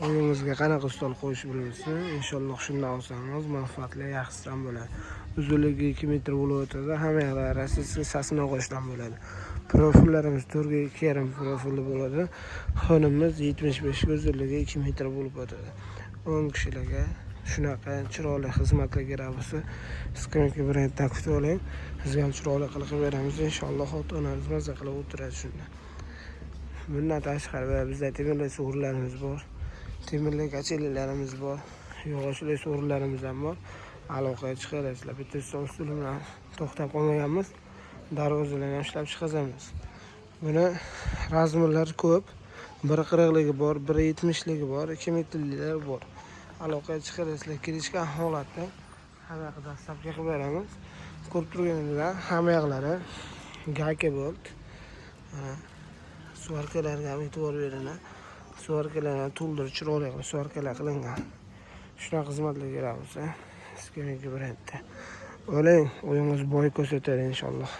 Uyingizga qanaqa stol qo'yish bilinsin, inshaalloh shundan olsangiz manfaatli, yaxshisidan bo'ladi. Uzunligi 2 metr bo'lib o'tadi, hamma yoqlari sasini qo'shdan bo'ladi. Profillarimiz 4x2,5 profilli bo'ladi. Xonimiz 75 ga uzunligi 2 metr bo'lib o'tadi. 10 kishilarga shunaqa chiroyli xizmatlarga rabisi Skank brenddan kutib oling. Sizga ham chiroyli qilib beramiz inshaalloh. Ota-onangiz maza qilib o'tiradi shunda. Bundan tashqari bizda temirli sug'urlarimiz bor. Temirli kachelilarimiz bor. Yog'ochli sug'urlarimiz ham bor. Aloqaga chiqarasizlar. Bitta stol bilan to'xtab qolmaganmiz. Darvozalarni ham ishlab chiqazamiz. Buni razmerlari ko'p. 1.40ligi bor, 1.70ligi bor, 2 metrliklari bor. Aloqaga chiqarasizlar, kelishgan holatda hamma yoqda dastlabki qilib beramiz. Ko'rib turganingizdan hamma yoqlari gaka bo'lt. Svarkalarga ham e'tibor bering. Svarkalarni to'ldirib chiroyli qilib svarkalar qilingan. Shunaqa xizmatlarga beramiz. Skank brendda. O'ylang, o'yingiz boy ko'rsatadi inshaalloh.